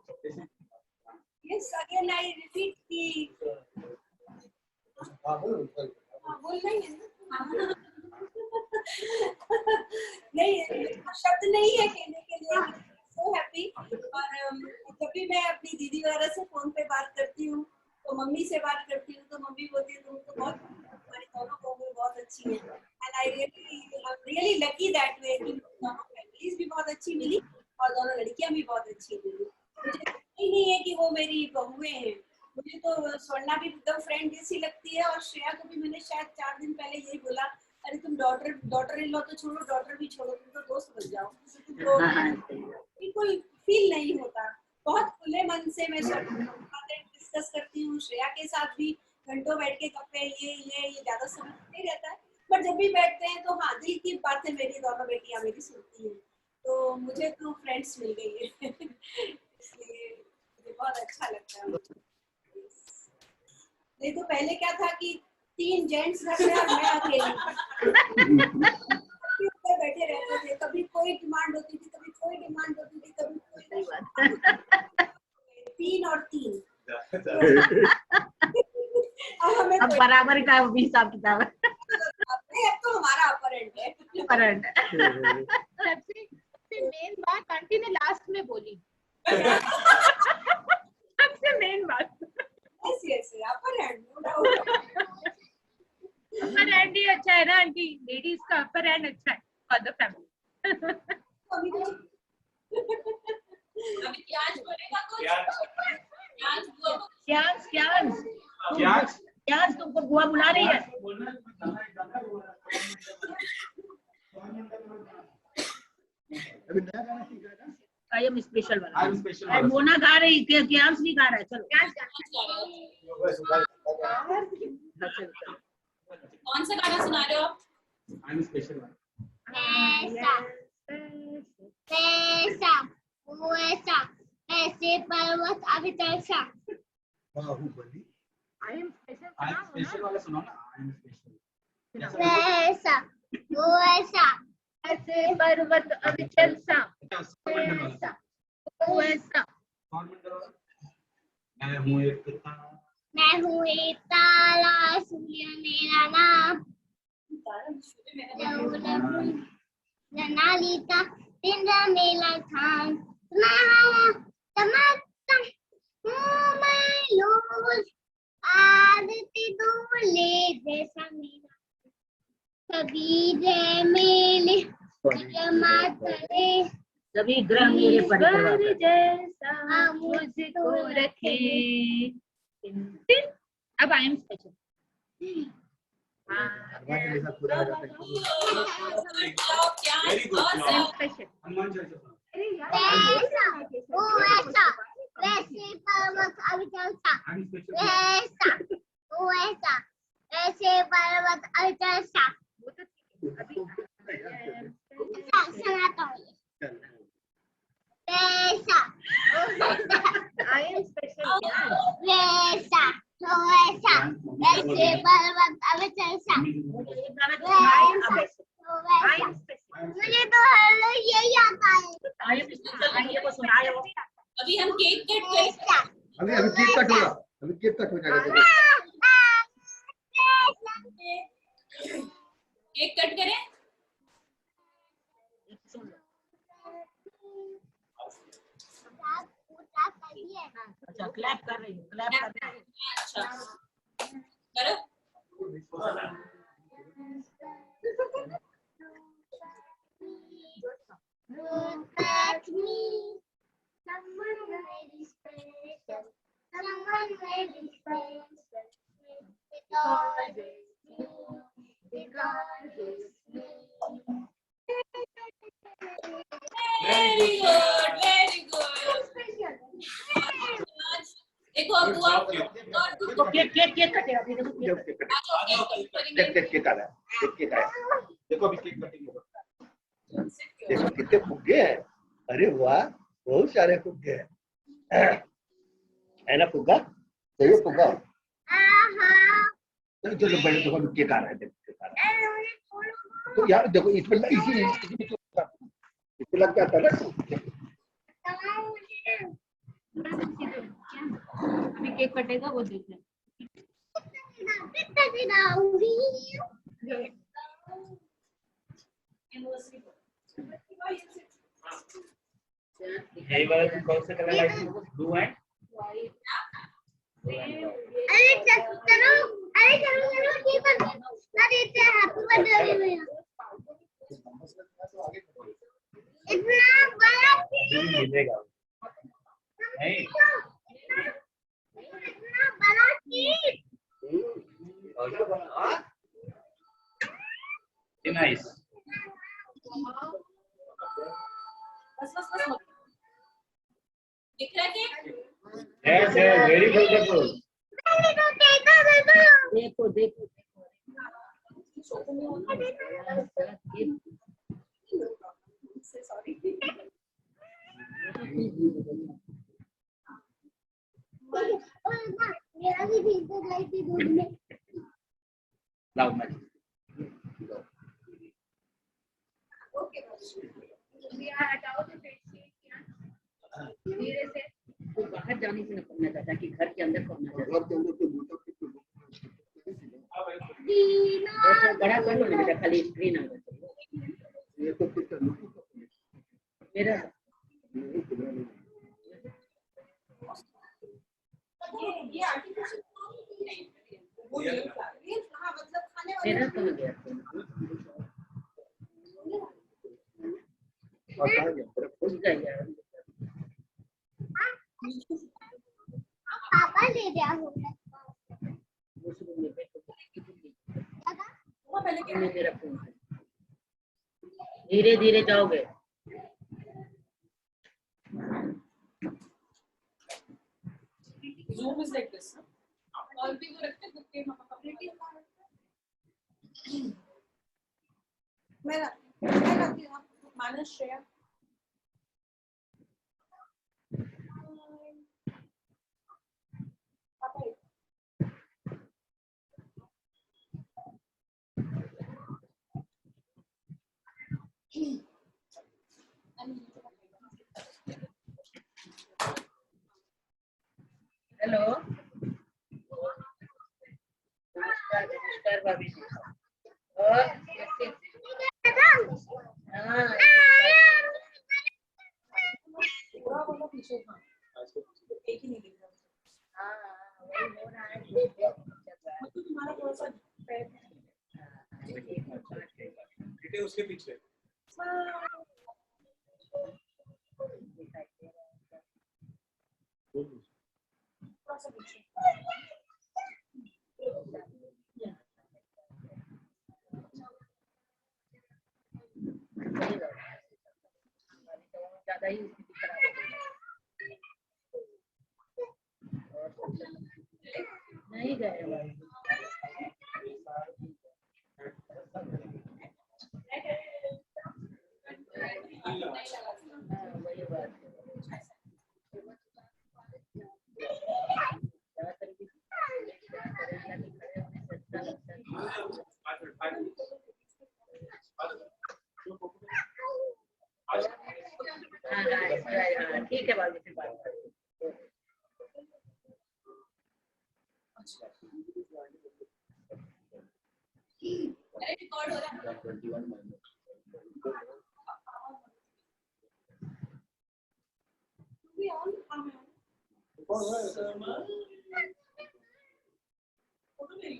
Yes, again I repeat कि बोल नहीं है ना? नहीं, शब्द नहीं है कहने के लिए। So happy। और जब भी मैं अपनी दीदी वगैरह से फोन पे बात करती हूँ तो मम्मी से बात करती हूँ तो मम्मी बोलती है तुम तो बहुत, तुम्हारी दोनों बहूएं बहुत अच्छी हैं। And I really lucky that way कि दोनों फैमिलीज भी बहुत अच्छी मिली और दोनों लड़कियां भी बहुत अच्छी मिली। मुझे नहीं है कि वो मेरी बहुएं हैं। मुझे तो स्वर्णा भी एकदम फ्रेंड जैसी लगती है और श्रेया को भी मैंने शायद 4 दिन पहले यही बोला, अरे तुम डॉटर इन लॉ तो छोड़ो, डॉटर भी छोड़ो, तुम तो दोस्त बन जाओ। तो बिल्कुल फील नहीं होता। बहुत खुले मन से मैं सब बातें डिस्कस करती हूँ। श्रेया के साथ भी घंटों बैठ के गप्पे ये ज्यादा समय नहीं रहता है, बट जब भी बैठते हैं तो हाँ दिल की बातें मेरी दोनों बेटियां मेरी सुनती हैं। तो मुझे तो फ्रेंड्स मिल गई है इसलिए मुझे बहुत अच्छा लगता है। नहीं तो पहले क्या था कि 3 जेंट्स घर में और मैं अकेली बैठे रहते थे। कभी कोई डिमांड होती थी, कभी कोई डिमांड होती थी, कभी कोई 3 और 3। अब बराबर का हिसाब किताब है। अब तो हमारा अपर एंड है। सबसे मेन बात आंटी ने लास्ट में बोली। सबसे मेन बात। Yes upper end, no doubt. Upper end ही अच्छा है ना आंटी, लेडीज का अपर एंड अच्छा है फॉर द फैमिली। अभी क्या बोलेगा कुछ? क्या तुमको बुआ बुला रही है? अभी नया गाना सीखा है ना? आई एम स्पेशल वाला। मोना गा रही, क्यांश नहीं गा रहा है। चलो कौन सा गाना सुना रहे हो आप? आई एम स्पेशल वाला। ऐसे पर्वत अभी तैसा। बाहुबली। आई एम स्पेशल वाला सुनो ना। I am special. वैसा वो ऐसा, ऐसे पर्वत अविचल सा, वैसा वो ऐसा। मैं हूँ एक तारा, सूर्य मेरा नाम, ललिता इंद्र मेरा धाम, आरती दूल्हे जैसा मेरा, सभी जय मेले मातरे, सभी ग्रह मेरे परिवार जैसा मुझको रखे। अब I am special. Very good. Hanuman Chalisa. वैसे पर्वत अविचल सा, आई एम स्पेशल। वैसा वो ऐसा, ऐसे पर्वत अविचल सा। सुनाता हूँ। वैसा आई एम स्पेशल। वैसा तो ऐसा, ऐसे पर्वत अविचल सा। मुझे तो हर रोज यही आता है। अभी हम केक कट करें। अभी केक कट होगा। अभी केक कट हो जाएगा। केक कट करें। अच्छा क्लैप कर रही हूँ, क्लैप कर रही हूँ। अच्छा करो। Someone very special, someone very special, because it's you, because it's you. Very good, very good. देखो अब हुआ और देखो केक कटेगा। देखो केक आ रहा है। केक आया। देखो अभी केक कटेंगे। देखो कितने फुग्गे हैं। अरे वाह, बहुत सारे फुग्गे हैं। है ना फुग्गा? चाहिए फुग्गा? चलो बड़े देखो केक आ रहा है। देखो केक आ रहा है। तो यार देखो इसमें इसी इसके क्या था ना अभी केक कटेगा वो देख लें। यही वाला कौन सा कलर लाइट ब्लू एंड अरे चलो चलो ठीक है ना देते हैं हैप्पी बर्थडे भैया इतना बड़ा मिलेगा नहीं इतना बड़ा केक नाइस बस बस बस दिख रहा है cake? Yes yes very beautiful देखो देखो सॉरी मेरा भी भीतर गई थी दूध में लाओ मैं ओके हटाओ तो धीरे से तो बाहर जाने से न करना चाहता कि घर के अंदर करना चाहता बड़ा कर लो ना बेटा खाली स्क्रीन आ गया मेरा ये आर्टिफिशियल वो ये कहाँ मतलब खाने वाले मेरा कहाँ गया उसका यार पापा ले गया होगा मेरा फोन धीरे धीरे जाओगे Zoom is like this. और भी वो रखते बुके मामा का मैं रखती हूँ मानस श्रेया हेलो नमस्कार भाभी जी और हाँ पूरा वाला पीछे था एक ही नहीं दिख रहा हाँ वही हो रहा है मतलब तुम्हारा थोड़ा सा पैर बेटे उसके पीछे थोड़ा सा पीछे ज्यादा ही स्थिति खराब हो गई नहीं गए वही बात हाँ ठीक है बाबू फिर बात करेंगे रिकॉर्ड हो रहा है भी ऑन काम है फोटो मेरी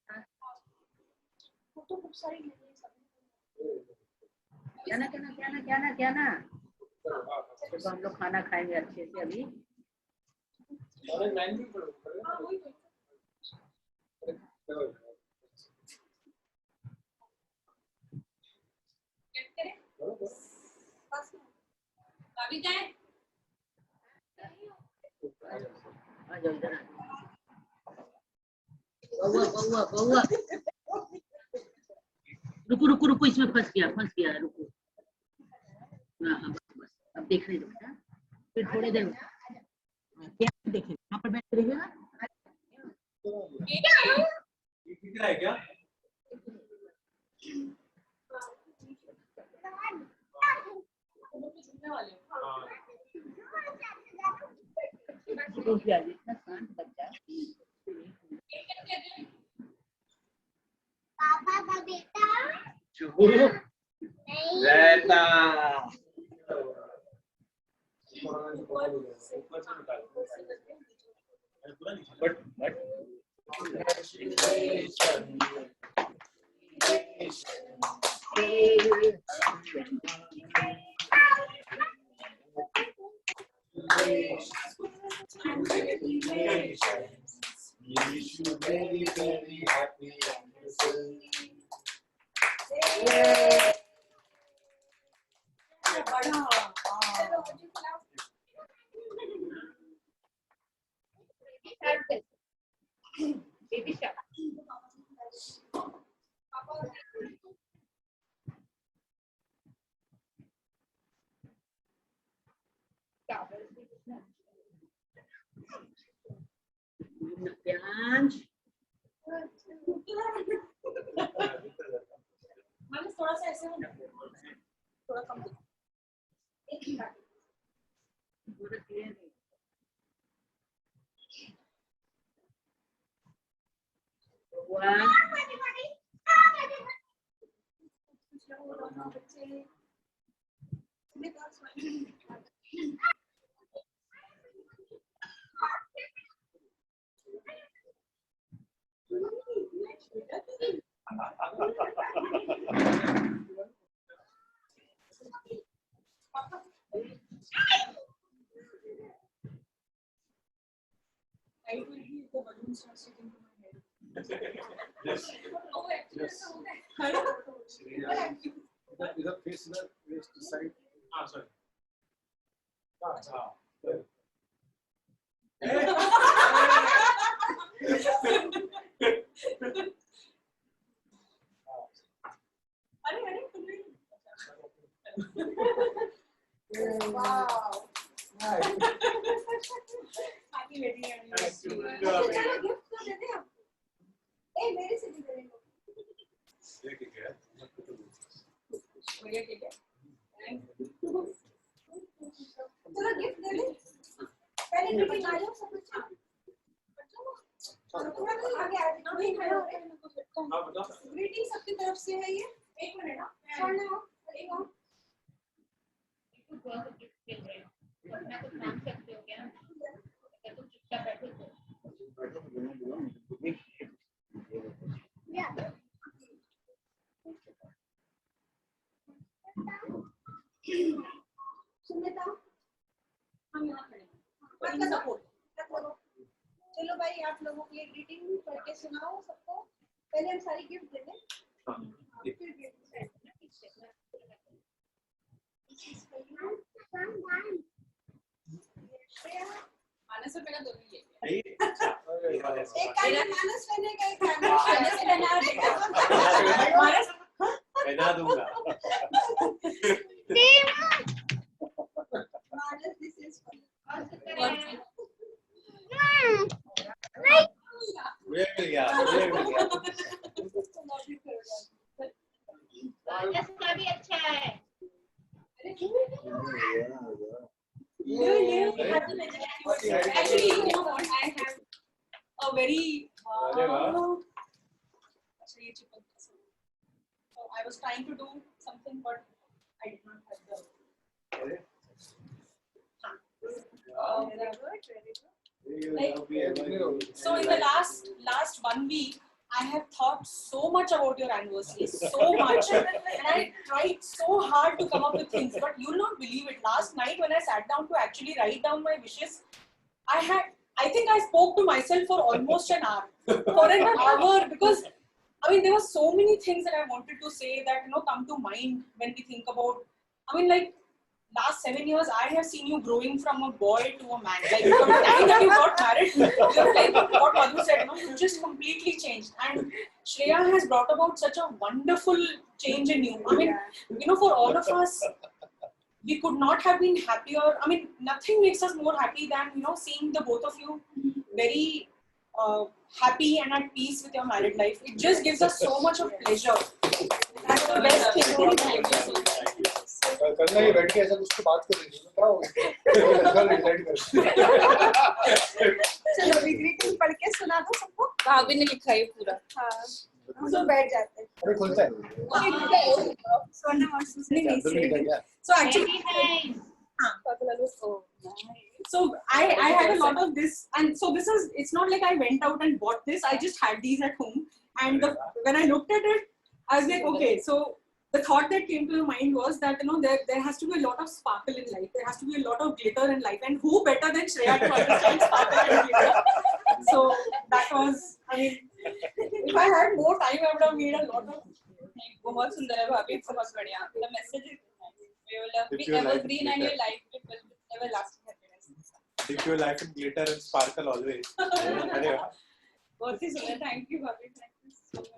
है फोटो खूब सारी ले ली सब क्या ना तो हम लोग खाना खाएंगे अच्छे से अभी भाभी क्या है आ जाओ इधर बउआ रुको इसमें फंस गया रुको हाँ बस अब देख रहे बेटा फिर थोड़ी देर क्या देखें यहाँ पर बैठ रहिएगा दिख रहा है क्या रुक जा, इतना शांत बच्चा। पापा का बेटा चुप नहीं रहता। But Wish you very, very happy anniversary. Baby shark. प्यांज मैंने थोड़ा सा ऐसे होना, थोड़ा कम। पूरा क्लियर है। One I will be the balloon starts sticking to my head. Yes. Oh, actually, Yes. so that. इधर फेस इधर वेस्ट साइड हाँ सॉरी हाँ अरे अरे तुम नहीं। Wow. Happy wedding anniversary. चलो गिफ्ट तो दे दे अब। ए मेरे से भी दे दे। बढ़िया ठीक है। चलो गिफ्ट दे दे। पहले ग्रीटिंग आ जाओ सब कुछ। थोड़ा आगे आ जाओ। नहीं खड़ा हो। ग्रीटिंग सबकी तरफ से है ये। एक मिनट ना। छोड़ना हो। एक और। अपना कुछ मांग सकते हो क्या? अगर तुम चुपचाप बैठो तो। सुमिता हम यहाँ खड़े हैं। सपोर्ट। चलो भाई आप लोगों के लिए ग्रीटिंग करके सुनाओ सबको। पहले हम सारी गिफ्ट दे दें। फिर गिफ्ट मानस और मेरा दोनों ये। एक कान मानस रहने का एक कान मानस रहना मानस बना दूंगा। मानस दिस इज का भी अच्छा है। Actually, you know what? I have a very. So I was trying to do something, but I did not have the. So in the last 1 week, I have thought so much about your anniversary, so much, and I tried so hard to come up with things. But you'll not believe it. Last night when I sat down to actually write down my wishes, I think I spoke to myself for almost an hour, because I mean there were so many things that I wanted to say that come to mind when we think about. I mean like. Last 7 years, I have seen you growing from a boy to a man. Like from the time that you got married, you're like what Madhu said, you just completely changed. And Shreya has brought about such a wonderful change in you. I mean, for all of us, we could not have been happier. I mean, nothing makes us more happy than seeing the both of you very happy and at peace with your married life. It just gives us so much of pleasure. That's the best thing. करना ये बैठ के ऐसा कुछ तो बात कर रही थी, क्या हो चलो ग्रीटिंग पढ़ के सुना दो सबको। भाभी ने लिखा है पूरा। हाँ हम सब बैठ जाते हैं। अरे खुलता है सोना और सुसनी नहीं अंदर में लिखा क्या? So actually, So I had a lot of this, and so this is, it's not like I went out and bought this. I just had these at home, and when I looked at it, I was like, okay. So the thought that came to my mind was that there has to be a lot of sparkle in life. There has to be a lot of glitter in life, and who better than Shreya to understand sparkle and glitter? So that was, I mean, if I had more time, I would have made a lot of. बहुत सुंदर है भाभी, बहुत बढ़िया। The message is you will be evergreen and your life will never last happiness. If your life in glitter and sparkle always. अरे वाह। बहुत ही सुंदर, thank you भाभी, thank you so much.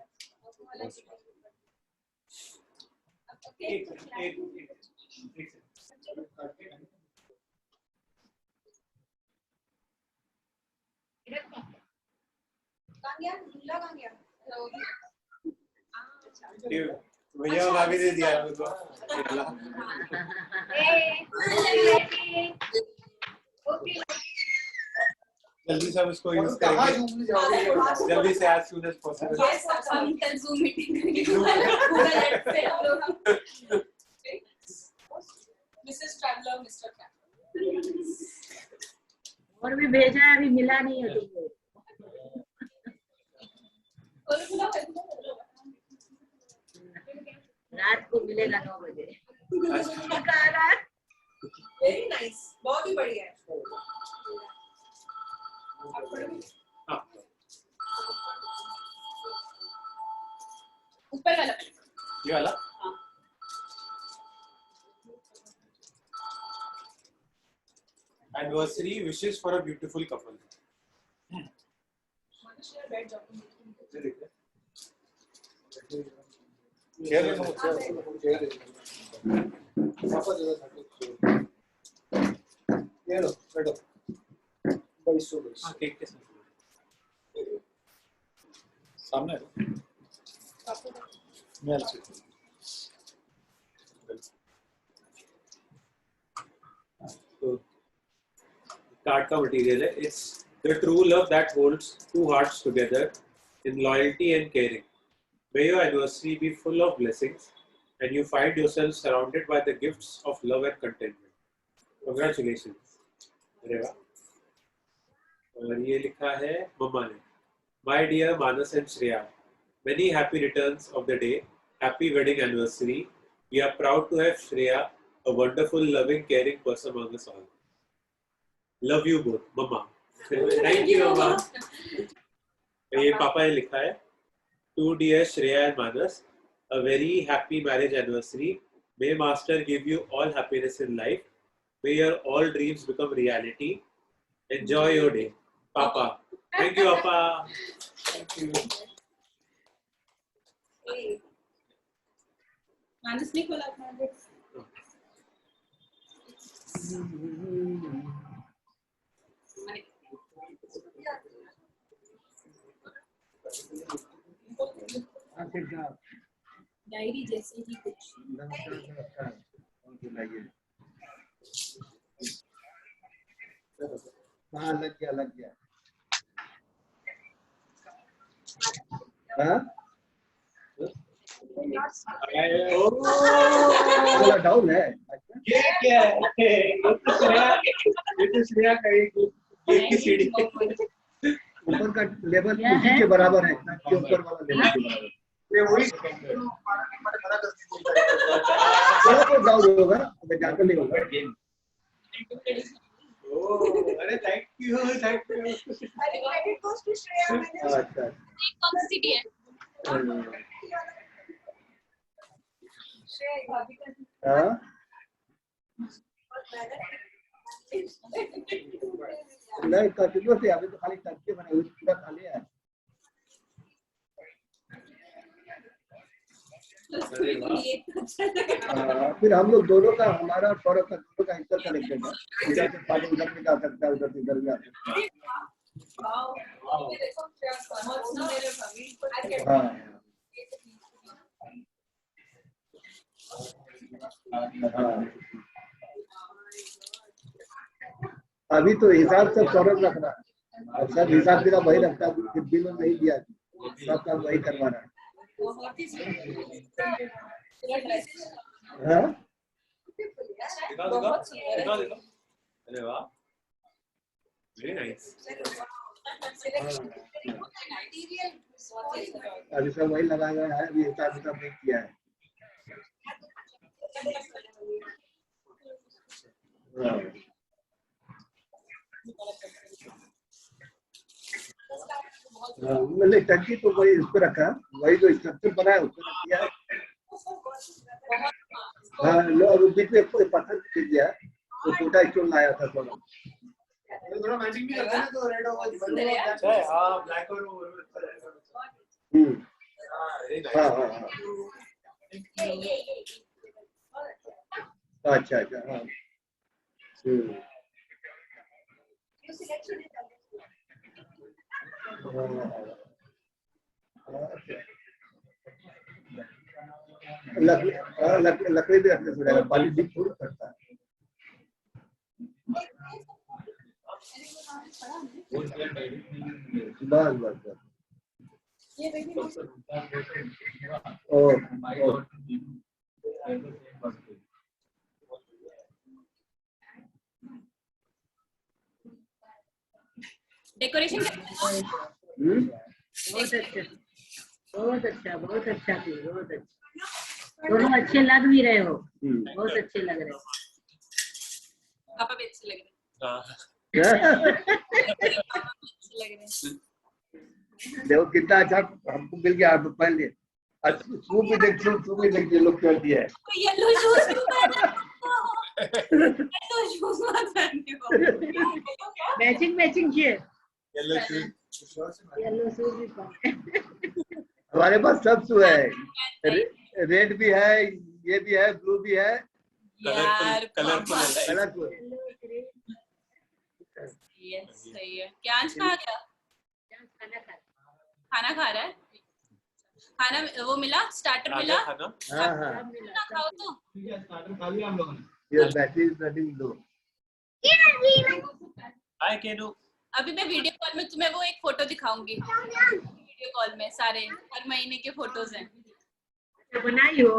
कहाँ गया? दूल्हा कहाँ गया? भैया भाभी दे दिया है तो। जल्दी से हम इसको यूज करेंगे, जल्दी से as soon as possible. Yes, हम कल Zoom meeting करेंगे। Google Ads से हम लोग। Mrs. Traveler, Mr. Traveler. और भी भेजा है, अभी मिला नहीं है तुमको। रात को मिलेगा 9 बजे। वेरी नाइस, बहुत ही बढ़िया है। ऊपर वाला, ये वाला। Anniversary wishes for a beautiful couple. Chair ले लो, चेयर पापा जरा ये लो बैठो 22 हाँ केक के साथ सामने मेल से तो कार्ड का मटेरियल है। It's the true love that holds to hearts together in loyalty and caring. May your anniversary be full of blessings and you find yourself surrounded by the gifts of love and contentment. Congratulations. अरे वाह। और ये लिखा है मम्मा ने। My dear Manas and Shreya, many happy returns of the day. Happy wedding anniversary. We are proud to have Shreya, a wonderful, loving, caring person among us all. Love you both, Mama. Thank you, Mama. ये पापा ने लिखा है। To dear Shreya and Manas, a very happy marriage anniversary. May Master give you all happiness in life. May your all dreams become reality. Enjoy your day. Papa. Thank you, Papa. Thank you. Manas ne खोला अपना gift. डायरी जैसे ही कुछ। हाँ लग गया हाँ डाउन है। ये क्या है? ये तो श्रेया का एक की सीढ़ी। ऊपर का लेवल उसी के बराबर है जो ऊपर वाला लेवल के बराबर। ये वही तो डाउन होगा ना, अगर जाकर नहीं होगा गेम। अरे थैंक यू। अरे क्रेडिट गोस टू श्रेया। मैंने अच्छा कौन सी डी है? श्रेया भाभी का हाँ नहीं कंटिन्यू से अभी तो खाली टंकी बनाई हुई पूरा खाली है। फिर हम लोग दोनों का हमारा और सौरभ का दोनों का इंटर कनेक्टेड है। इधर से पानी उधर भी जा सकता है, उधर से इधर भी आ सकता है। हाँ अभी तो हिसाब सब सौरभ रख रहा है, और सब हिसाब किताब वही रखता है, फिर बिल नहीं दिया, सब काम वही करवा रहा है। हाँ? अरे वाह, वेरी नाइस। अभी सब वही लगा हुआ है, अभी हिसाब किताब नहीं किया है। मतलब टंकी तो वही उस पर रखा, वही जो स्ट्रक्चर बना है उस पर रख दिया है। हाँ, और बीच में कोई पत्थर दे दिया, तो छोटा स्टोन लाया था थोड़ा मैचिंग भी करते हैं तो रेड और व्हाइट। हां, ब्लैक और हाँ। अच्छा हाँ। लकड़ी भी रखने से रहेगा, पानी डीप थोड़ी करता है। बस डेकोरेशन बहुत अच्छा बहुत अच्छा दोनों अच्छे लग भी रहे हो, बहुत अच्छे लग रहे हो। पापा भी अच्छे लग रहे। देखो कितना अच्छा हमको मिल गया, आप पहन लिए। शू भी देख लोग कर दिया है। येलो शूज मैचिंग किए। येलो शूज भी पहने। हमारे पास सब शू है, रेड भी है, ये भी है, ब्लू भी है, कलरफुल। यस सही है। क्या आज कहाँ गया? खाना खा रहा है। खाना वो मिला, स्टार्टर मिला। हाँ। खाओ तो। स्टार्टर खा लिया हम लोगों ने। ये बैटरी रेडी लो। हाय केनू। अभी मैं वीडियो कॉल में तुम्हें वो एक फोटो दिखाऊंगी। वीडियो कॉल में सारे हर महीने के फोटोज हैं। बनाई हो?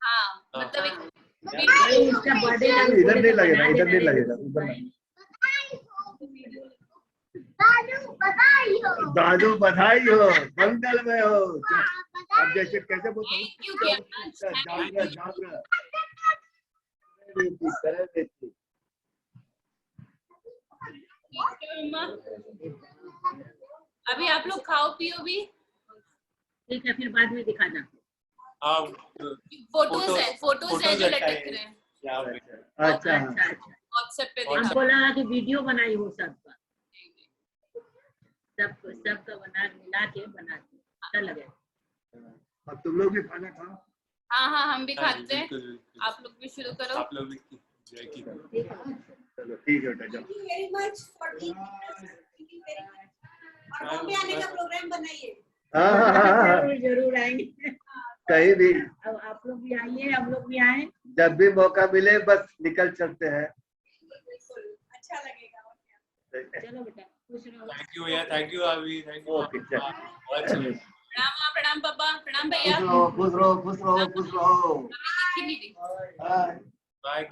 हाँ, मतलब इसका बर्थडे इधर नहीं लगेगा उधर। दादू बधाई हो, मंगल में हो। अब जैसे कैसे बोलते अभी आप लोग खाओ पियो भी। ठीक है, फिर बाद में दिखाना। फोटोज है जो लटक रहे हैं। अच्छा व्हाट्सएप पे हमको लगा कि वीडियो बनाई हो सबका मिला के बना के अच्छा लगे। अब तुम लोग भी खाना खाओ। हाँ हम भी खाते हैं। आप लोग भी शुरू करो। आप लोग भी चलो ठीक है बेटा, जाओ। Thank you very much for being with us. Thank you very much. और बॉम्बे आने का प्रोग्राम बनाइए। हाँ। जरूर आएंगे कहीं भी। अब आप लोग भी आइए, हम लोग भी आए। जब भी मौका मिले बस निकल चलते हैं। बिल्कुल अच्छा लगेगा। चलो बेटा, खुश रहो। थैंक यू अभी, थैंक यू। ओके चलो। प्रणाम पापा, प्रणाम भैया। खुश रहो। बाय।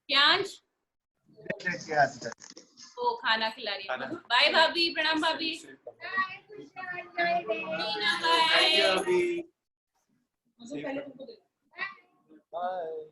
प्यांश वो खाना खिला रही है। बाय भाभी, प्रणाम भाभी। बाय।